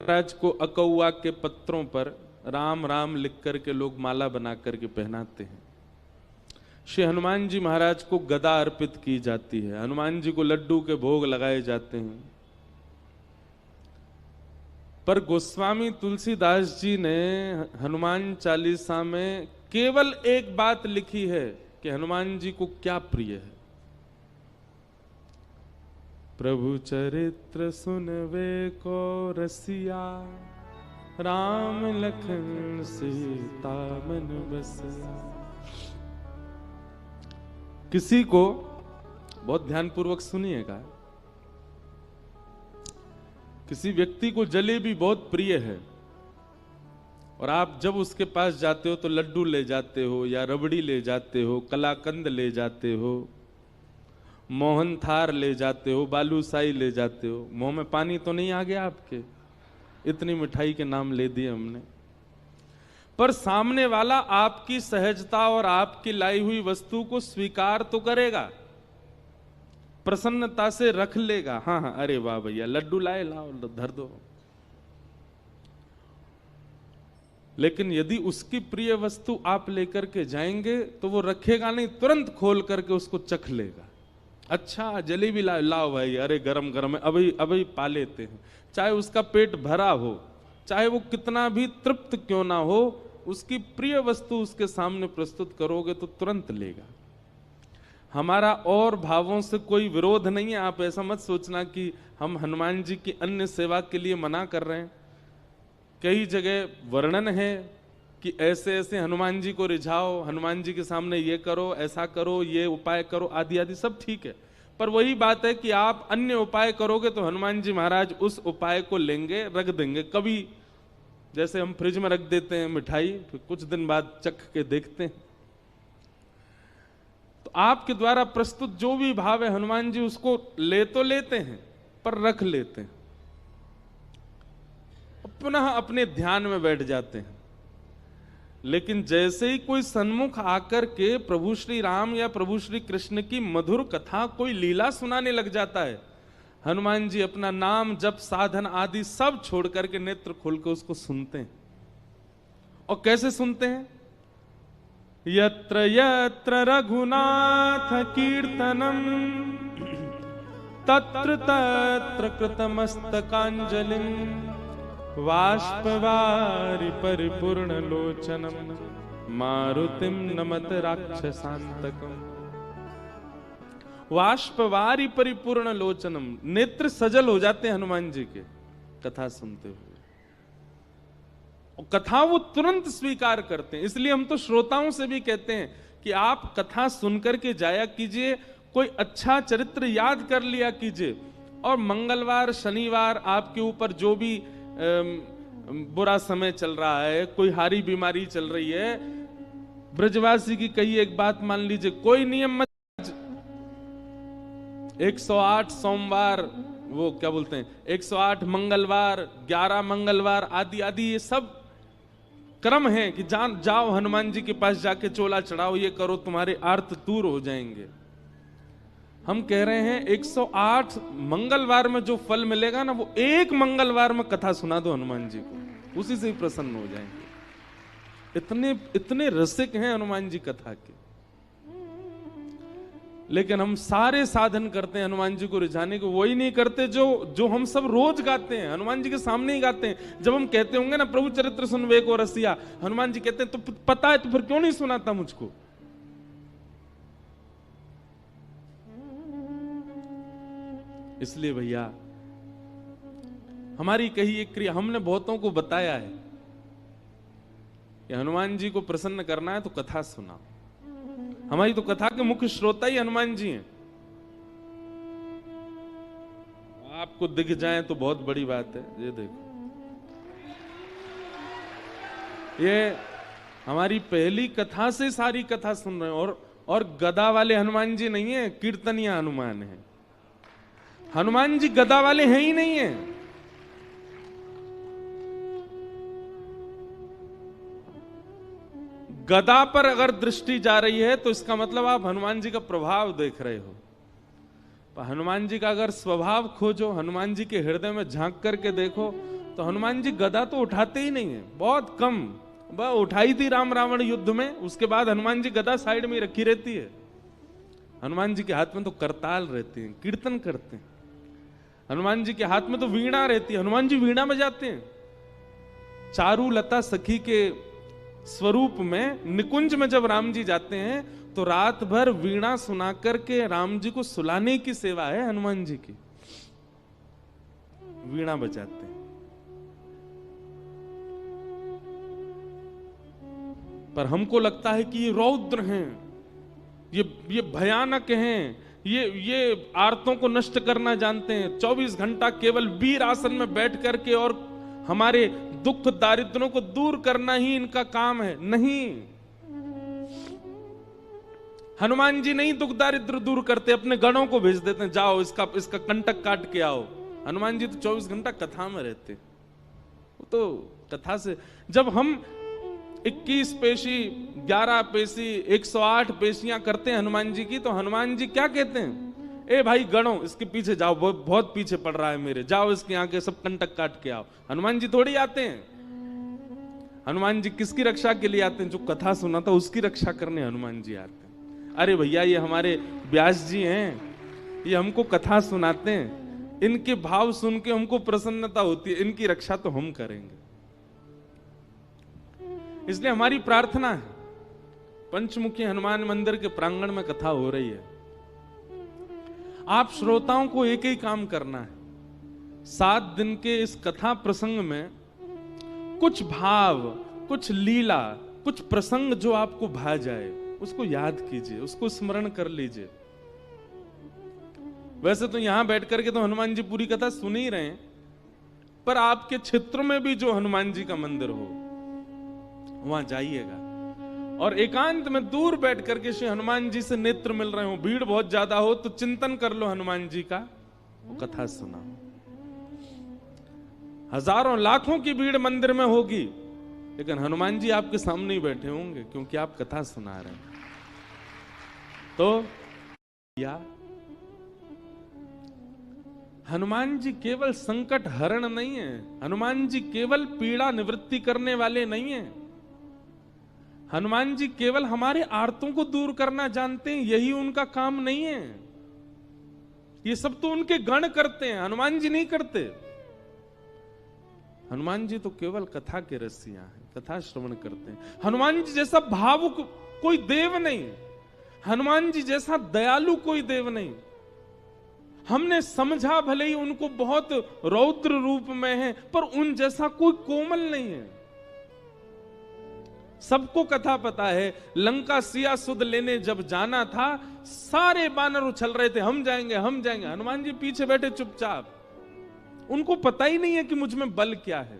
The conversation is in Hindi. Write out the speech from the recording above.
महाराज को अकौआ के पत्रों पर राम राम लिख करके लोग माला बना करके पहनाते हैं। श्री हनुमान जी महाराज को गदा अर्पित की जाती है, हनुमान जी को लड्डू के भोग लगाए जाते हैं। पर गोस्वामी तुलसीदास जी ने हनुमान चालीसा में केवल एक बात लिखी है कि हनुमान जी को क्या प्रिय है। प्रभु चरित्र सुनवे को रसिया, राम लखन सीता मन बसिया। किसी को, बहुत ध्यानपूर्वक सुनिएगा, किसी व्यक्ति को जलेबी बहुत प्रिय है और आप जब उसके पास जाते हो तो लड्डू ले जाते हो या रबड़ी ले जाते हो, कलाकंद ले जाते हो, मोहन थार ले जाते हो, बालूशाही ले जाते हो। मुंह में पानी तो नहीं आ गया आपके? इतनी मिठाई के नाम ले दिए हमने। पर सामने वाला आपकी सहजता और आपकी लाई हुई वस्तु को स्वीकार तो करेगा, प्रसन्नता से रख लेगा। हाँ हाँ, अरे वाह भैया लड्डू लाए, लाओ धर दो। लेकिन यदि उसकी प्रिय वस्तु आप लेकर के जाएंगे तो वो रखेगा नहीं, तुरंत खोल करके उसको चख लेगा। अच्छा जलेबी लाओ भाई, अरे गरम गरम है, अभी अभी पा लेते हैं। चाहे उसका पेट भरा हो, चाहे वो कितना भी तृप्त क्यों ना हो, उसकी प्रिय वस्तु उसके सामने प्रस्तुत करोगे तो तुरंत लेगा। हमारा और भावों से कोई विरोध नहीं है। आप ऐसा मत सोचना कि हम हनुमान जी की अन्य सेवा के लिए मना कर रहे हैं। कई जगह वर्णन है कि ऐसे ऐसे हनुमान जी को रिझाओ, हनुमान जी के सामने ये करो, ऐसा करो, ये उपाय करो, आदि आदि सब ठीक है। पर वही बात है कि आप अन्य उपाय करोगे तो हनुमान जी महाराज उस उपाय को लेंगे, रख देंगे। कभी जैसे हम फ्रिज में रख देते हैं मिठाई, फिर कुछ दिन बाद चख के देखते हैं। तो आपके द्वारा प्रस्तुत जो भी भाव है, हनुमान जी उसको ले तो लेते हैं पर रख लेते हैं, पुनः अपने ध्यान में बैठ जाते हैं। लेकिन जैसे ही कोई सन्मुख आकर के प्रभु श्री राम या प्रभु श्री कृष्ण की मधुर कथा, कोई लीला सुनाने लग जाता है, हनुमान जी अपना नाम जप साधन आदि सब छोड़ करके नेत्र खोल के उसको सुनते हैं। और कैसे सुनते हैं? यत्र यत्र रघुनाथ कीर्तनम तत्र तत्र कृतमस्तकांजलिं बाष्पवारि परिपूर्ण लोचनम मारुतिम नमत राक्षसांतकम। बाष्पवारि परिपूर्ण लोचनम, नेत्र सजल हो जाते हैं हनुमान जी के कथा सुनते हुए। और कथा वो तुरंत स्वीकार करते हैं। इसलिए हम तो श्रोताओं से भी कहते हैं कि आप कथा सुनकर के जाया कीजिए, कोई अच्छा चरित्र याद कर लिया कीजिए। और मंगलवार शनिवार आपके ऊपर जो भी बुरा समय चल रहा है, कोई हारी बीमारी चल रही है, ब्रजवासी की कही एक बात मान लीजिए, कोई नियम मत। 108 सोमवार, वो क्या बोलते हैं, 108 मंगलवार, 11 मंगलवार आदि आदि, ये सब क्रम है कि जाओ हनुमान जी के पास जाके चोला चढ़ाओ, ये करो, तुम्हारे आर्त दूर हो जाएंगे। हम कह रहे हैं 108 मंगलवार में जो फल मिलेगा ना, वो एक मंगलवार में कथा सुना दो हनुमान जी को, उसी से ही प्रसन्न हो जाएंगे। इतने इतने रसिक हैं हनुमान जी कथा के। लेकिन हम सारे साधन करते हैं हनुमान जी को रिझाने को, वही नहीं करते जो हम सब रोज गाते हैं, हनुमान जी के सामने ही गाते हैं। जब हम कहते होंगे ना प्रभु चरित्र सुनवे को रसिया, हनुमान जी कहते हैं तो पता है तो फिर क्यों नहीं सुनाता मुझको? इसलिए भैया हमारी कही एक क्रिया, हमने बहुतों को बताया है कि हनुमान जी को प्रसन्न करना है तो कथा सुनाओ। हमारी तो कथा के मुख्य श्रोता ही हनुमान जी हैं। आपको दिख जाए तो बहुत बड़ी बात है। ये देखो, ये हमारी पहली कथा से सारी कथा सुन रहे हैं। और गदा वाले हनुमान जी नहीं है, कीर्तनिया हनुमान है। हनुमान जी गदा वाले हैं ही नहीं है। गदा पर अगर दृष्टि जा रही है तो इसका मतलब आप हनुमान जी का प्रभाव देख रहे हो। पर हनुमान जी का अगर स्वभाव खोजो, हनुमान जी के हृदय में झांक करके देखो, तो हनुमान जी गदा तो उठाते ही नहीं है, बहुत कम। वह उठाई थी राम रावण युद्ध में, उसके बाद हनुमान जी गदा साइड में रखी रहती है। हनुमान जी के हाथ में तो करताल रहते हैं, कीर्तन करते हैं। हनुमान जी के हाथ में तो वीणा रहती है, हनुमान जी वीणा बजाते हैं। चारू लता सखी के स्वरूप में निकुंज में जब राम जी जाते हैं तो रात भर वीणा सुना करके राम जी को सुलाने की सेवा है हनुमान जी की। वीणा बजाते हैं। पर हमको लगता है कि ये रौद्र हैं, ये भयानक हैं, ये आर्तों को नष्ट करना जानते हैं। 24 घंटा केवल वीर आसन में बैठ करके और हमारे दुख दारिद्र्यों को दूर करना ही इनका काम है। नहीं, हनुमान जी नहीं दुख दारिद्र दूर करते, अपने गणों को भेज देते हैं, जाओ इसका कंटक काट के आओ। हनुमान जी तो 24 घंटा कथा में रहते। वो तो कथा से, जब हम 21 पेशी 11 पेशी 108 पेशियां करते हैं हनुमान जी की, तो हनुमान जी क्या कहते हैं? ए भाई गणों, इसके पीछे जाओ, बहुत पीछे पड़ रहा है मेरे, जाओ इसके आगे सब कंटक काट के आओ। हनुमान जी थोड़ी आते हैं। हनुमान जी किसकी रक्षा के लिए आते हैं? जो कथा सुनाता उसकी रक्षा करने हनुमान जी आते हैं। अरे भैया, ये हमारे व्यास जी हैं, ये हमको कथा सुनाते हैं, इनके भाव सुन के हमको प्रसन्नता होती है, इनकी रक्षा तो हम करेंगे। इसलिए हमारी प्रार्थना है, पंचमुखी हनुमान मंदिर के प्रांगण में कथा हो रही है, आप श्रोताओं को एक ही काम करना है। 7 दिन के इस कथा प्रसंग में कुछ भाव, कुछ लीला, कुछ प्रसंग जो आपको भा जाए उसको याद कीजिए, उसको स्मरण कर लीजिए। वैसे तो यहां बैठ करके तो हनुमान जी पूरी कथा सुन ही रहे हैं, पर आपके क्षेत्र में भी जो हनुमान जी का मंदिर हो वहां जाइएगा और एकांत में दूर बैठ करके श्री हनुमान जी से नेत्र मिल रहे हो, भीड़ बहुत ज्यादा हो तो चिंतन कर लो हनुमान जी का, वो कथा सुना। हजारों लाखों की भीड़ मंदिर में होगी, लेकिन हनुमान जी आपके सामने ही बैठे होंगे क्योंकि आप कथा सुना रहे हैं। तो या हनुमान जी केवल संकट हरण नहीं है, हनुमान जी केवल पीड़ा निवृत्ति करने वाले नहीं है। हनुमान जी केवल हमारे आर्तों को दूर करना जानते हैं, यही उनका काम नहीं है। ये सब तो उनके गण करते हैं, हनुमान जी नहीं करते। हनुमान जी तो केवल कथा के रसिया हैं, कथा श्रवण करते हैं। हनुमान जी जैसा भावुक कोई देव नहीं, हनुमान जी जैसा दयालु कोई देव नहीं। हमने समझा भले ही उनको बहुत रौद्र रूप में है, पर उन जैसा कोई कोमल नहीं है। सबको कथा पता है, लंका सिया सुध लेने जब जाना था, सारे बानर उछल रहे थे, हम जाएंगे हम जाएंगे। हनुमान जी पीछे बैठे चुपचाप, उनको पता ही नहीं है कि मुझ में बल क्या है।